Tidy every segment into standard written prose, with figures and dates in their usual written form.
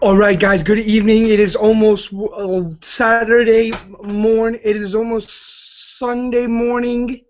All right, guys. Good evening. It is almost Saturday morning. It is almost Sunday morning.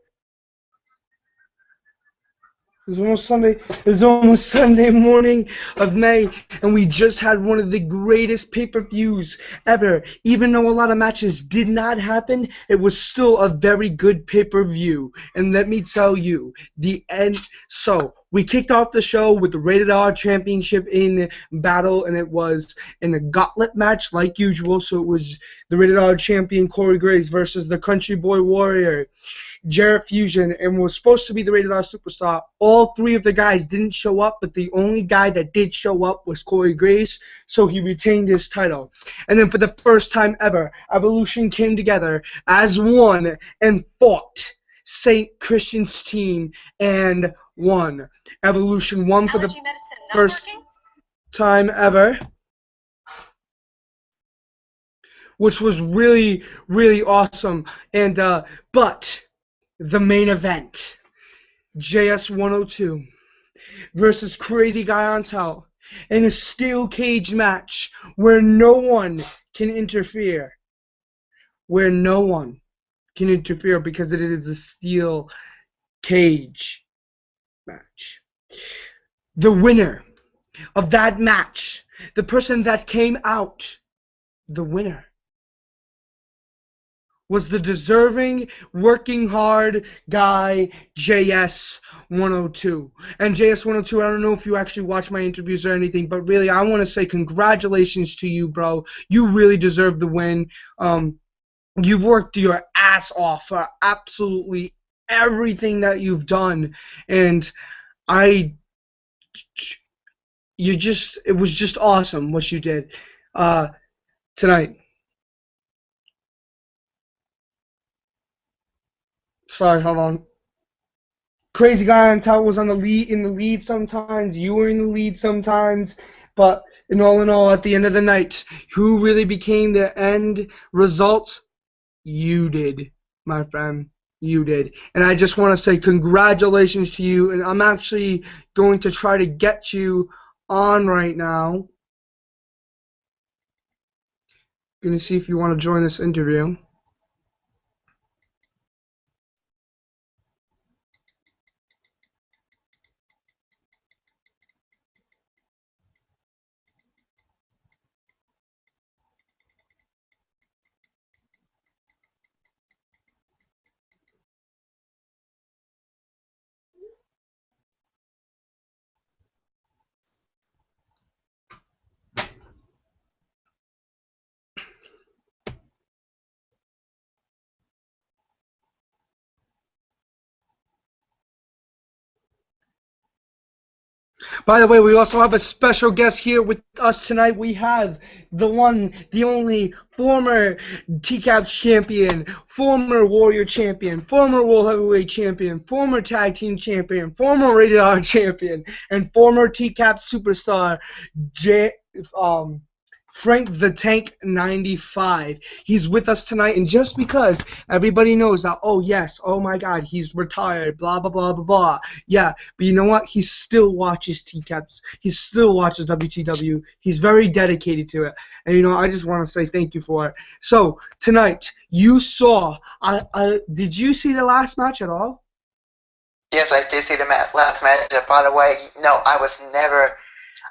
It's almost Sunday morning of May, and we just had one of the greatest pay-per-views ever. Even though a lot of matches did not happen, it was still a very good pay-per-view. And let me tell you, the end. So we kicked off the show with the Rated R Championship in battle, and it was in a gauntlet match like usual. So it was the Rated R champion Corey Graves versus the Country Boy Warrior Jarrett Fusion, and was supposed to be the Rated R Superstar. All three of the guys didn't show up, but the only guy that did show up was Corey Graves, so he retained his title. And then for the first time ever, Evolution came together as one and fought St. Christian's team and won. Evolution won for the first time ever, which was really, really awesome. And but the main event, JS 102 versus Crazy Guy on Top in a steel cage match where no one can interfere. Where no one can interfere because it is a steel cage match. The winner of that match, the person that came out, the winner, was the deserving, working hard guy, JS 102. And JS 102, I don't know if you actually watch my interviews or anything, but really, I want to say congratulations to you, bro. You really deserve the win. You've worked your ass off for absolutely everything that you've done, and it was just awesome what you did tonight. Sorry, hold on. Crazy Guy on Top was in the lead sometimes. You were in the lead sometimes. But in all, at the end of the night, who really became the end result? You did, my friend. You did. And I just want to say congratulations to you. And I'm actually going to try to get you on right now. Going to see if you want to join this interview. By the way, we also have a special guest here with us tonight. We have the one, the only former Tcaps champion, former Warrior champion, former World Heavyweight champion, former Tag Team champion, former Rated R champion, and former Tcaps superstar, Frank the Tank 95. He's with us tonight, and just because everybody knows that, oh yes, oh my God, he's retired, blah blah blah blah blah. Yeah, but you know what? He still watches Tcaps. He still watches WTW. He's very dedicated to it, and you know, I just want to say thank you for it. So tonight, you saw. Did you see the last match at all? Yes, I did see the last match. By the way, no,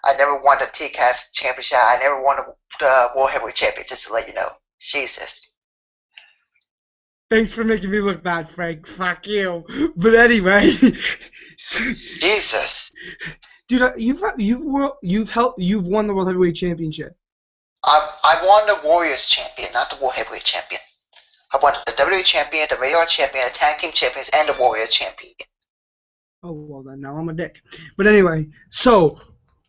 I never won the Tcaps championship. I never won the World Heavyweight Champion, just to let you know. Jesus. Thanks for making me look bad, Frank. Fuck you. But anyway. Jesus. Dude, you've won the World Heavyweight Championship. I won the Warriors Champion, not the World Heavyweight Champion. I won the WWE Champion, the Rated R Champion, the Tag Team Champions, and the Warriors Champion. Oh, well then, now I'm a dick. But anyway, so...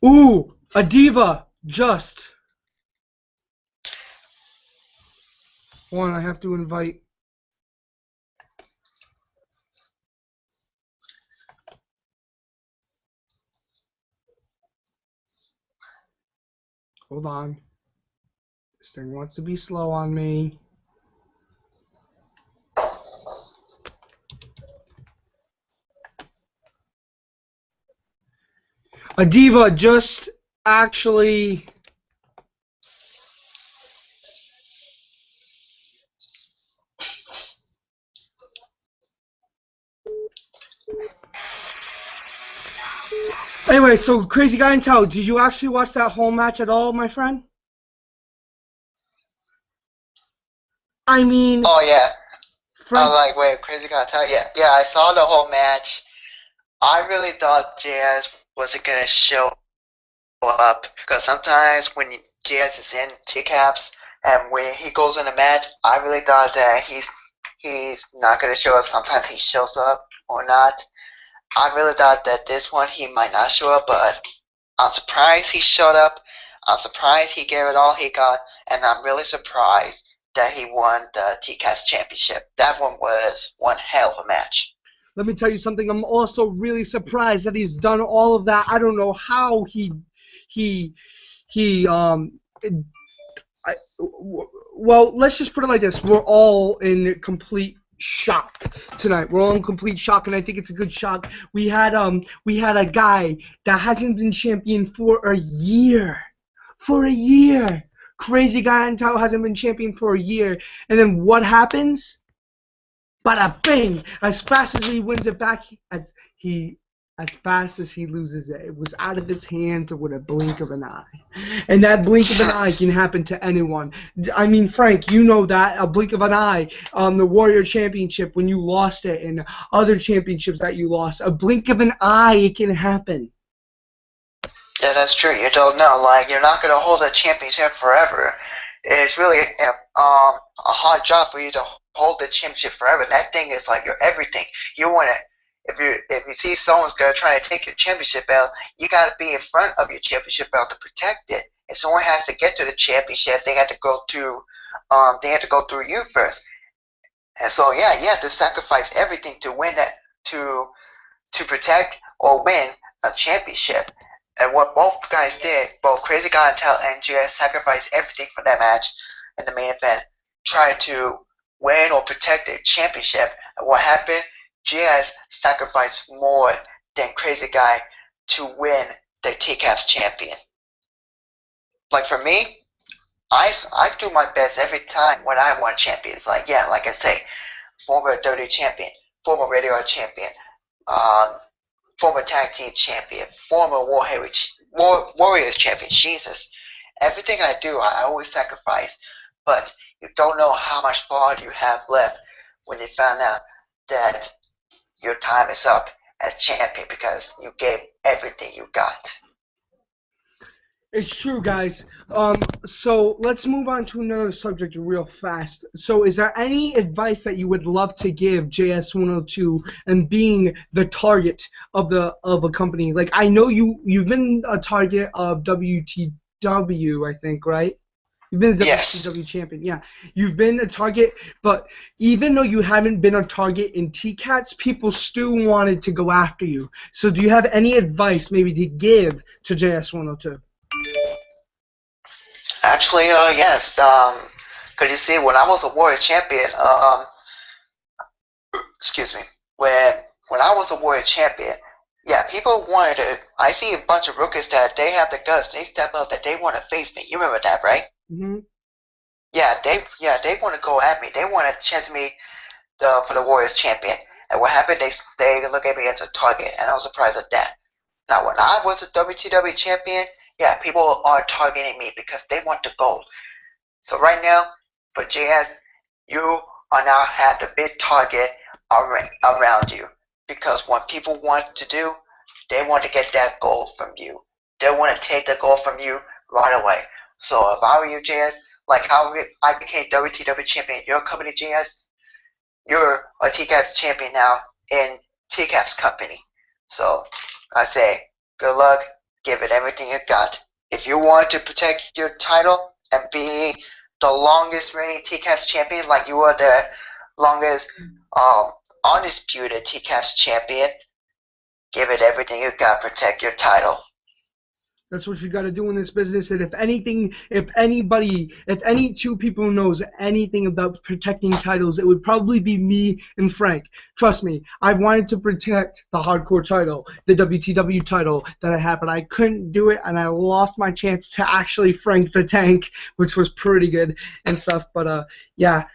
Ooh, a diva, just. One, I have to invite. Hold on. This thing wants to be slow on me. A diva just actually Anyway, so Crazy Guy in Tow, did you actually watch that whole match at all, my friend? I mean, Oh yeah. Frank. Like wait, Crazy Cartel. Yeah, yeah. I saw the whole match. I really thought Jazz wasn't gonna show up because sometimes when Jazz is in Tcaps and when he goes in a match, I really thought that he's not gonna show up. Sometimes he shows up or not. I really thought that this one he might not show up, but I'm surprised he showed up. I'm surprised he gave it all he got, and I'm really surprised that he won the TCAPS championship. That one was one hell of a match. Let me tell you something. I'm also really surprised that he's done all of that. I don't know how he well, let's just put it like this. We're all in complete shock tonight. We're all in complete shock, and I think it's a good shock. We had a guy that hasn't been champion for a year. For a year. Crazy Guy in Tow hasn't been champion for a year. And then what happens? Bada bing! As fast as he wins it back, as fast as he loses it, it was out of his hands with a blink of an eye. And that blink of an eye can happen to anyone. I mean, Frank, you know that, a blink of an eye, the Warrior Championship when you lost it and other championships that you lost, a blink of an eye, it can happen. Yeah, that's true. You don't know. Like, you're not going to hold a championship forever. It's really a hard job for you to hold the championship forever. That thing is like your everything. You want to. If you see someone's gonna try to take your championship belt, you gotta be in front of your championship belt to protect it. If someone has to get to the championship, they have to go through you first. And so yeah, you have to sacrifice everything to win that to protect or win a championship. And what both guys did, both Crazy Guy and GS sacrificed everything for that match in the main event, trying to win or protect the championship. And what happened? GS sacrificed more than Crazy Guy to win the TCAPS champion. Like for me, I do my best every time when I won champions. Like yeah, like I say, former WWE champion, former radio champion, former tag team champion, former Warriors champion. Jesus, everything I do, I always sacrifice. But you don't know how much far you have left when you found out that your time is up as champion because you gave everything you got. It's true, guys. So let's move on to another subject real fast. So is there any advice that you would love to give JS102 and being the target of a company? Like I know you've been a target of WTW, I think, right? You've been a WCW champion, yeah. You've been a target, but even though you haven't been a target in TCATs, people still wanted to go after you. So do you have any advice maybe to give to JS102? Actually, yes. Cause you see, when I was a Warrior champion, excuse me, when I was a Warrior champion, yeah, people wanted to. I see a bunch of rookies that they have the guts, they step up, that they want to face me. You remember that, right? Mm-hmm. Yeah, they want to go at me. They want to chance me for the Warriors champion. And what happened? They look at me as a target, and I was surprised at that. Now, when I was a WTW champion, yeah, people are targeting me because they want the gold. So right now, for JS, you are now have the big target around you. Because what people want to do, they want to get that gold from you. They want to take the gold from you right away. So if I were you, JS, like how I became WTW champion in your company, JS, you're a TCAPS champion now in TCAPS company. So I say, good luck, give it everything you got. If you want to protect your title and be the longest reigning TCAPS champion, like you are the longest undisputed TCAPS champion, give it everything you got, protect your title. That's what you got to do in this business. And if any two people knows anything about protecting titles, it would probably be me and Frank. Trust me, I've wanted to protect the hardcore title, the WTW title that I had, but I couldn't do it, and I lost my chance to actually Frank the Tank, which was pretty good and stuff. But yeah.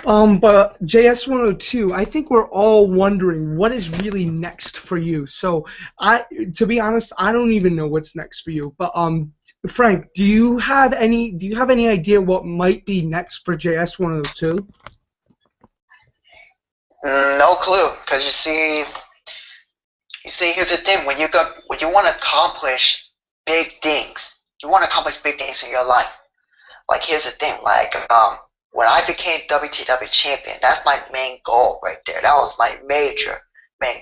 But JS102, I think we're all wondering what is really next for you. So to be honest, I don't even know what's next for you. But Frank, do you have any idea what might be next for JS102? No clue, because you see, here's the thing: when you want to accomplish big things, you want to accomplish big things in your life. Like, here's the thing: like, when I became WTW champion, that's my main goal right there. That was my main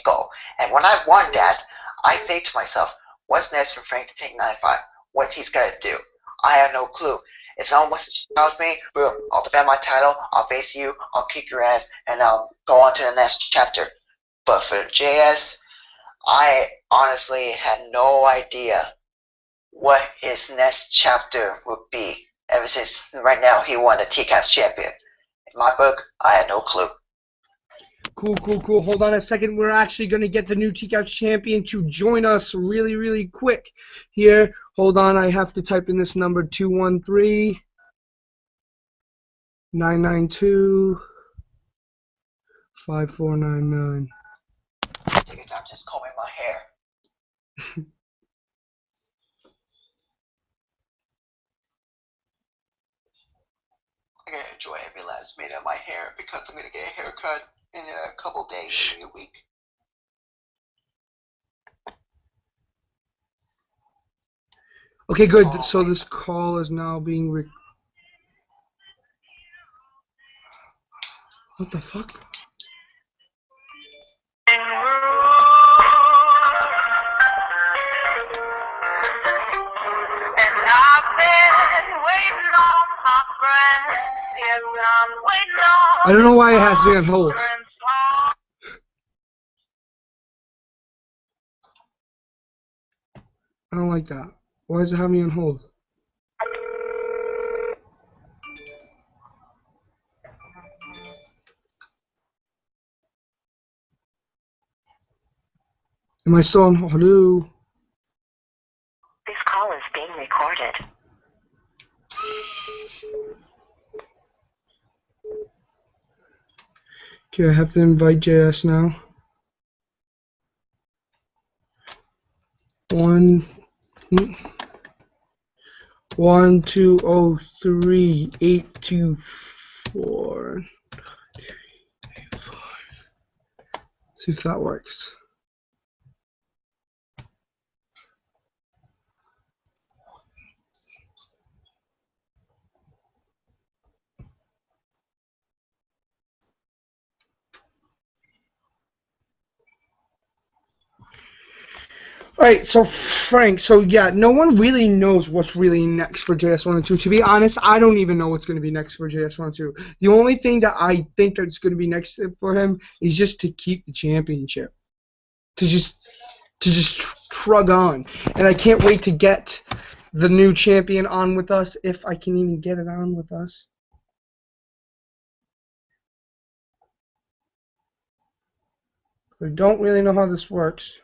goal. And when I won that, I say to myself, what's next for Frank to take 95? What's he's gonna do? I have no clue. If someone wants to challenge me, boom, I'll defend my title, I'll face you, I'll kick your ass, and I'll go on to the next chapter. But for JS, I honestly had no idea what his next chapter would be. Ever since right now he won the Tcaps champion. In my book, I had no clue. Cool. Hold on a second. We're actually going to get the new Tcaps champion to join us really quick here. Hold on. I have to type in this number 213-992-5499. Take your time, just combing my hair. I'm gonna enjoy every last minute of my hair because I'm gonna get a haircut in a couple days, maybe a week. Okay, good. So this call is now being What the fuck? I don't know why it has to be on hold. I don't like that. Why does it have me on hold? Am I still on? Hello? This call is being recorded. Okay, I have to invite JS now. 1-2-0-3-8-2-4. See if that works. Alright, so Frank, so yeah, no one really knows what's really next for JS102. To be honest, I don't even know what's going to be next for JS102. The only thing that I think that's going to be next for him is just to keep the championship. To just trug on. And I can't wait to get the new champion on with us, if I can even get it on with us. I don't really know how this works.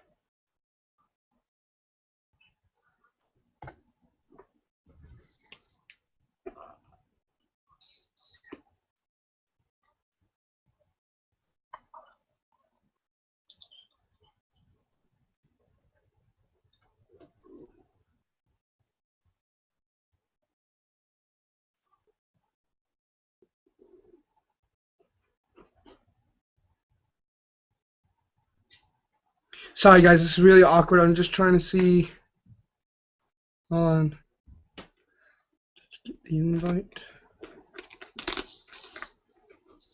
Sorry guys, this is really awkward. I'm just trying to see on get the invite.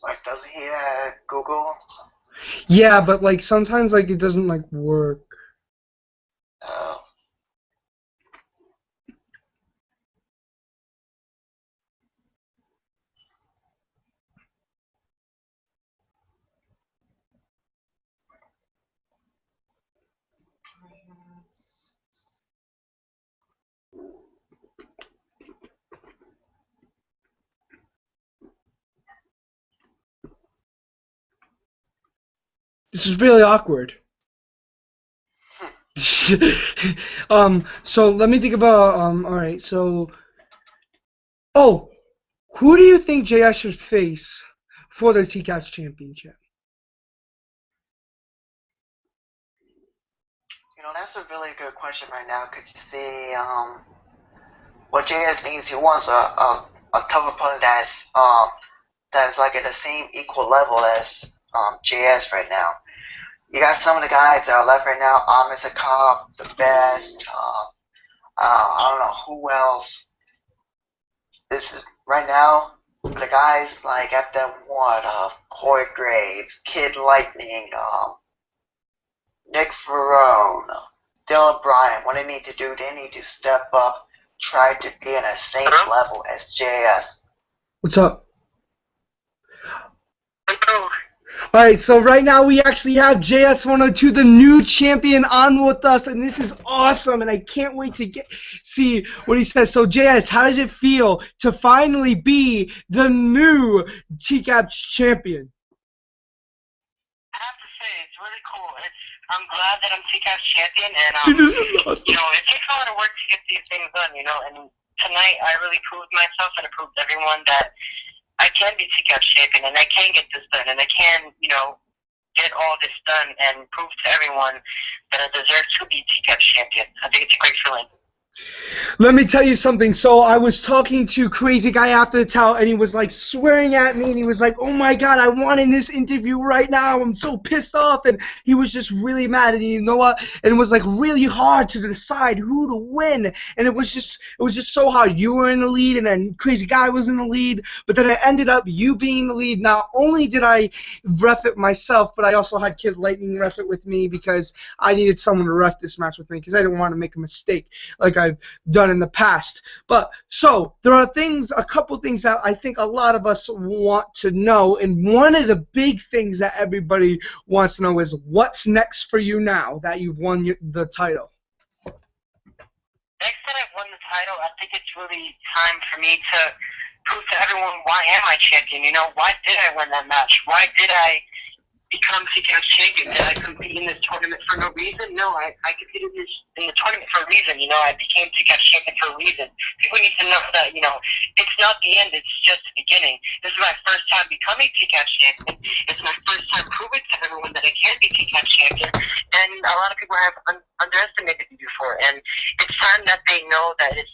Like, doesn't he have Google? Yeah, but like sometimes like it doesn't like work. Oh. This is really awkward. So let me think about alright, so who do you think JS should face for the Tcaps championship? That's a really good question right now. Could you see what JS needs? He wants a tough opponent that's like at the same equal level as JS right now. You got some of the guys that are left right now. Agyer Tcaps, the best. I don't know who else. This is right now. The guys like at the what? Corey Graves, Kid Lightning, Nick Ferrone, Dylan Bryan. What they need to do, they need to step up, try to be in the same level as JS. What's up? All right, so right now we actually have JS102, the new champion, on with us, and this is awesome, and I can't wait to see what he says. So, JS, how does it feel to finally be the new Tcaps champion? I have to say, it's really cool. I'm glad that I'm Tcaps champion, and Dude, this is awesome. it takes a lot of work to get these things done, and tonight I really proved myself, and I proved everyone that I can be Tcaps champion, and I can get this done, and I can, get all this done and prove to everyone that I deserve to be Tcaps champion. I think it's a great feeling. Let me tell you something. So I was talking to Crazy Guy after the towel, and he was like swearing at me, and he was like, "Oh my God, I want in this interview right now. I'm so pissed off," and he was just really mad. And you know what? And it was like really hard to decide who to win, and it was just so hard. You were in the lead, and then Crazy Guy was in the lead, but then it ended up you being the lead. Not only did I ref it myself, but I also had Kid Lightning ref it with me because I needed someone to ref this match with me because I didn't want to make a mistake like I've done in the past. But so there are a couple things that I think a lot of us want to know, and one of the big things that everybody wants to know is what's next for you now that you've won the title. Next that I've won the title, I think it's really time for me to prove to everyone why am I champion. Why did I win that match? Why did I become Tcaps champion? Did I compete in this tournament for no reason? No, I competed in the tournament for a reason. I became Tcaps champion for a reason. People need to know that, it's not the end, it's just the beginning. This is my first time becoming Tcaps champion. It's my first time proving to everyone that I can be Tcaps champion. And a lot of people have underestimated me before. And it's time that they know that it's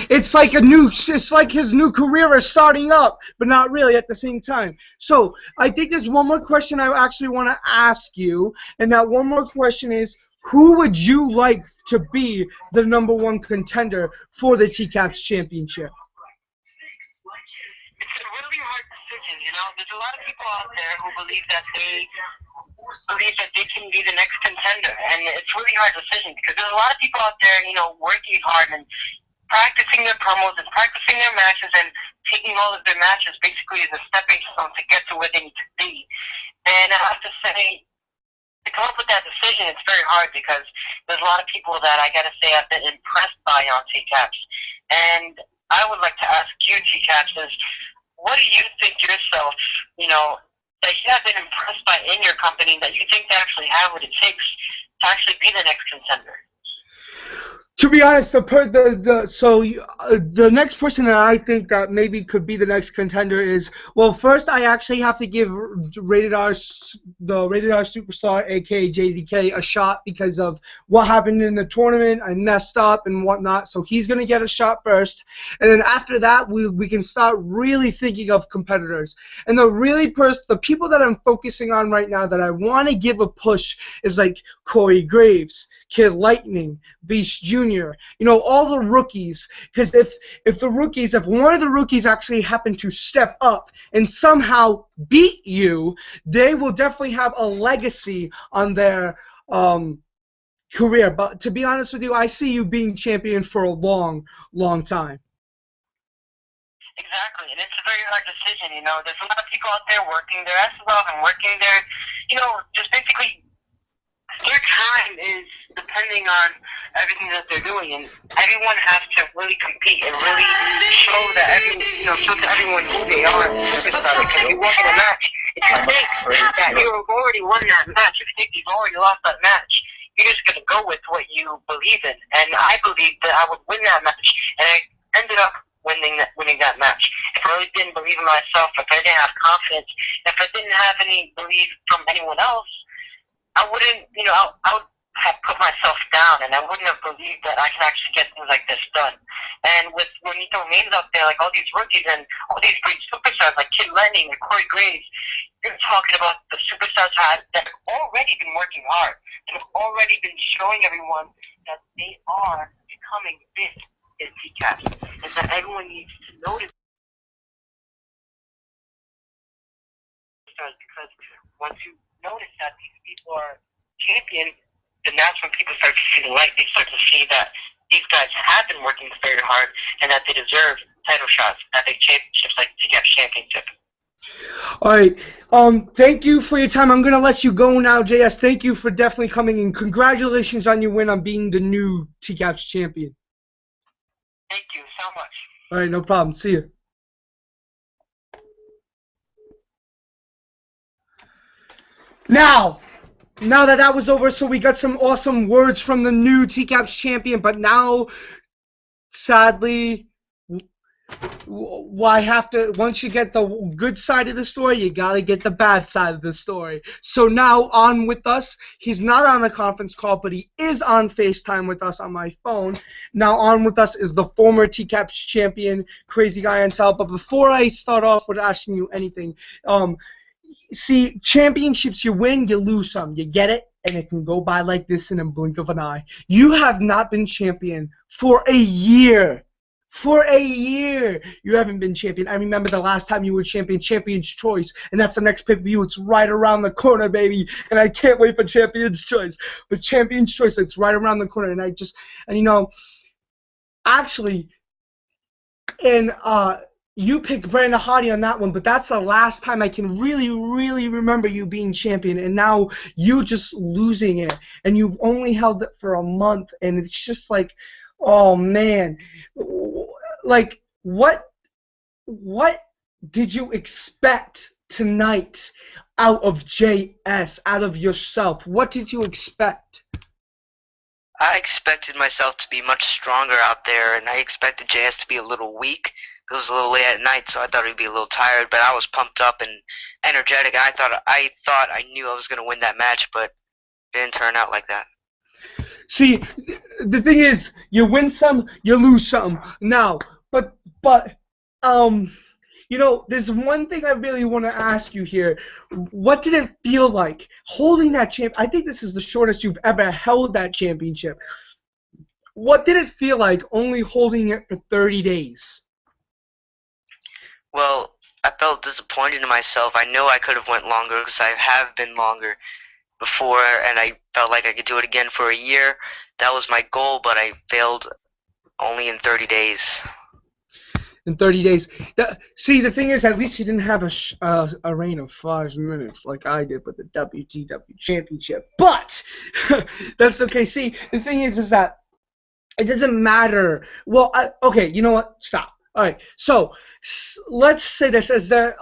It's like his new career is starting up, but not really at the same time. So I think there's one more question I actually want to ask you, and that one more question is, who would you like to be the #1 contender for the Tcaps championship? It's a really hard decision, There's a lot of people out there who believe that they can be the next contender, and it's a really hard decision because there's a lot of people out there, working hard and practicing their promos and practicing their matches and taking all of their matches basically as a stepping stone to get to where they need to be. And I have to say, to come up with that decision, it's very hard because there's a lot of people that I gotta say I've been impressed by on Tcaps. And I would like to ask you, Tcaps, is what do you think yourself, that you have been impressed by in your company that you think to actually have what it takes to actually be the next contender? To be honest, the next person that I think that maybe could be the next contender is, well, first I actually have to give the Rated R Superstar, aka JDK, a shot because of what happened in the tournament. I messed up and whatnot, so he's gonna get a shot first, and then after that we can start really thinking of competitors. And the people that I'm focusing on right now that I want to give a push is like Corey Graves, Kid Lightning, Beast Jr., all the rookies, because if one of the rookies actually happen to step up and somehow beat you, they will definitely have a legacy on their career. But to be honest with you, I see you being champion for a long, long time. Exactly, and it's a very hard decision, There's a lot of people out there working their asses off and working their, just basically their time is depending on everything that they're doing, and everyone has to really compete and really show that show to everyone who they are. Because you walk in a match, if you think that you've already won that match, if you think you've already lost that match, you're just gonna go with what you believe in. And I believed that I would win that match, and I ended up winning that match. If I really didn't believe in myself, if I didn't have confidence, if I didn't have any belief from anyone else, I wouldn't, I would have put myself down, and I wouldn't have believed that I could actually get things like this done. And with when you throw names out there, like all these rookies and all these great superstars like Kid Lenny and Corey Graves, you're talking about the superstars that have already been working hard, and have already been showing everyone that they are becoming big in Tcaps, and that everyone needs to notice stars, because once you notice that these people are champions, then that's when people start to see the light. They start to see that these guys have been working very hard and that they deserve title shots at big championships like Tcaps Championship. All right. Thank you for your time. I'm gonna let you go now, JS. Thank you for definitely coming in. Congratulations on your win on being the new Tcaps champion. Thank you so much. All right, no problem. See you. Now that was over, so we got some awesome words from the new Tcaps champion, but now, sadly, once you get the good side of the story, you gotta get the bad side of the story. So now on with us, he's not on a conference call, but he is on FaceTime with us on my phone. Now on with us is the former Tcaps champion, Crazy Guy on Top. But before I start off with asking you anything, see, championships, you win, you lose some. You get it? And it can go by like this in a blink of an eye. You have not been champion for a year. For a year, you haven't been champion. I remember the last time you were champion, Champion's Choice, and that's the next pay-per-view. It's right around the corner, baby, and I can't wait for Champion's Choice. But Champion's Choice, it's right around the corner, and actually, and you picked Brandon Hardy on that one, but that's the last time I can really, really remember you being champion, and now you just losing it, and you've only held it for a month, and it's just like, oh man, like what did you expect tonight out of JS, out of yourself? What did you expect? I expected myself to be much stronger out there, and I expected JS to be a little weak. It was a little late at night, so I thought he'd be a little tired, but I was pumped up and energetic. I thought I knew I was going to win that match, but it didn't turn out like that. See, the thing is, you win some, you lose some. Now, but there's one thing I really want to ask you here. What did it feel like holding that champ? I think this is the shortest you've ever held that championship. What did it feel like only holding it for 30 days? Well, I felt disappointed in myself. I know I could have went longer because I have been longer before, and I felt like I could do it again for a year. That was my goal, but I failed only in 30 days. In 30 days. See, the thing is, at least you didn't have a reign of 5 minutes like I did with the WTW Championship. But that's okay. See, the thing is that it doesn't matter. Well, okay, you know what? Stop. All right, so let's say this as the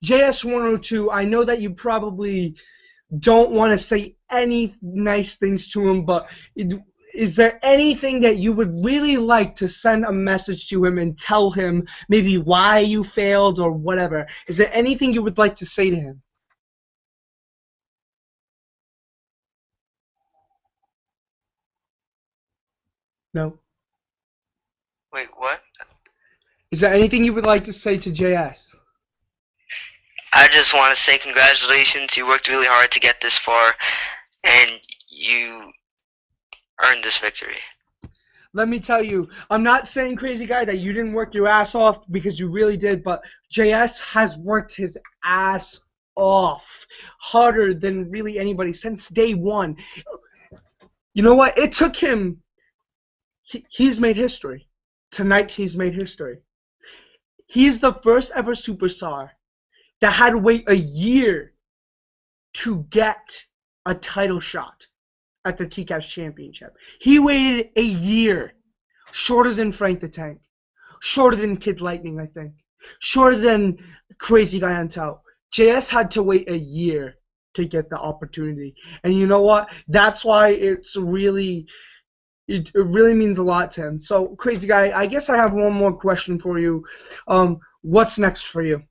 JS102. I know that you probably don't want to say any nice things to him, but is there anything that you would really like to send a message to him and tell him maybe why you failed or whatever? Is there anything you would like to say to him? No? Wait, what? Is there anything you would like to say to JS? I just want to say congratulations. You worked really hard to get this far, and you earned this victory. Let me tell you, I'm not saying, Crazy Guy, that you didn't work your ass off, because you really did, but JS has worked his ass off harder than really anybody since day one. You know what? It took him. He's made history. Tonight he's made history. He's the first ever superstar that had to wait a year to get a title shot. at the Tcaps Championship. He waited a year, shorter than Frank the Tank, shorter than Kid Lightning, I think, shorter than Crazy Guy on Top. JS had to wait a year to get the opportunity, and you know what? That's why it really means a lot to him. So, Crazy Guy, I guess I have one more question for you. What's next for you?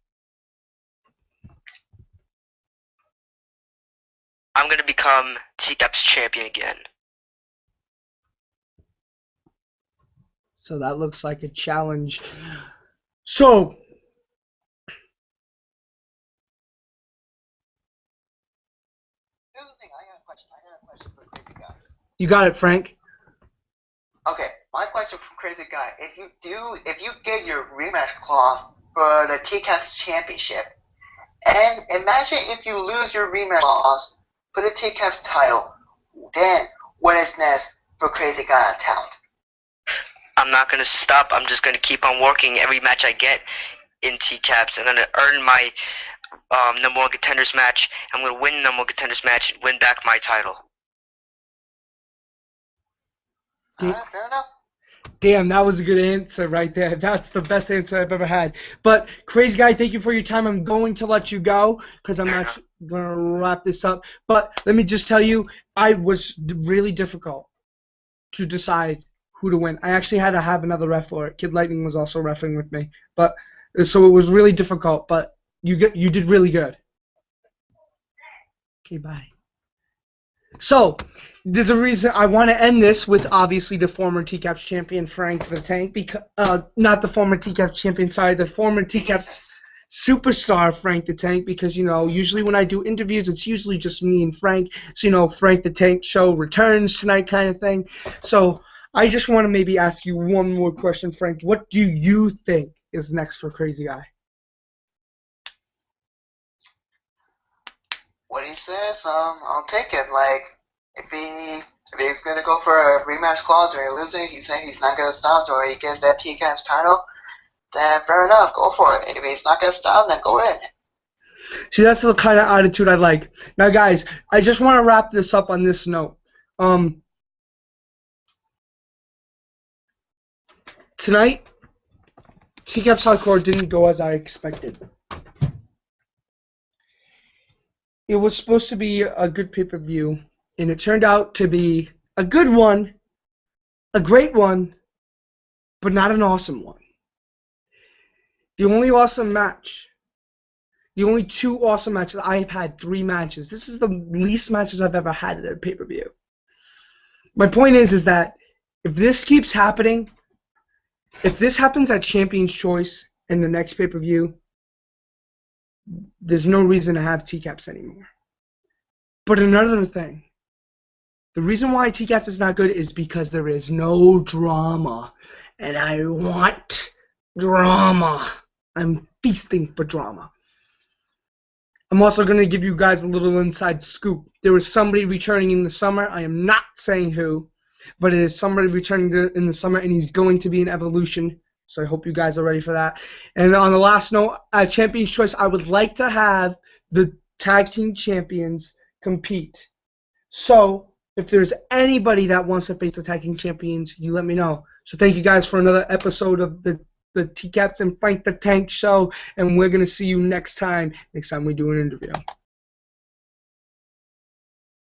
I'm going to become Tcaps champion again. So that looks like a challenge. So, Here's the thing, I got a question for Crazy Guy. you got it, Frank. Okay, my question for Crazy Guy: if you get your rematch clause for the Tcaps Championship, and imagine if you lose your rematch clause for the Tcaps title, then what is next for Crazy Guy on Talent? I'm not going to stop. I'm just going to keep on working every match I get in Tcaps. I'm going to earn my number one contenders match. I'm going to win the number one contenders match and win back my title. Alright, fair enough. Damn, that was a good answer right there. That's the best answer I've ever had. But, Crazy Guy, thank you for your time. I'm going to let you go because I'm actually going to wrap this up. But let me just tell you, I was really difficult to decide who to win. I actually had to have another ref for it. Kid Lightning was also reffing with me. But so it was really difficult, but you did really good. Okay, bye. So, there's a reason I want to end this with obviously the former Tcaps champion Frank the Tank, because not the former Tcaps champion, sorry, the former Tcaps superstar Frank the Tank, because usually when I do interviews it's usually just me and Frank, so Frank the Tank show returns tonight kind of thing. So I just want to maybe ask you one more question, Frank. What do you think is next for Crazy Guy? What he says, I'll take it. Like, if he's gonna go for a rematch clause or he loses, he's saying he's not gonna stop or he gets that Tcaps title, then fair enough, go for it. If he's not gonna stop, then go in. See, that's the kind of attitude I like. Now, guys, I just want to wrap this up on this note. Tonight, Tcaps Hardcore didn't go as I expected. It was supposed to be a good pay-per-view, and it turned out to be a good one, a great one, but not an awesome one. The only awesome match, the only two awesome matches, I've had 3 matches. This is the least matches I've ever had at a pay-per-view. My point is that if this keeps happening, if this happens at Champion's Choice in the next pay-per-view, there's no reason to have Tcaps anymore. But another thing, the reason why Tcaps is not good is because there is no drama. And I want drama. I'm feasting for drama. I'm also going to give you guys a little inside scoop. There is somebody returning in the summer. I am not saying who, but it is somebody returning in the summer, and he's going to be in Evolution. So I hope you guys are ready for that. And on the last note, at Champion's Choice, I would like to have the tag team champions compete. So if there's anybody that wants to face the tag team champions, you let me know. So thank you guys for another episode of the Tcaps and Frank the Tank show, and we're going to see you next time we do an interview.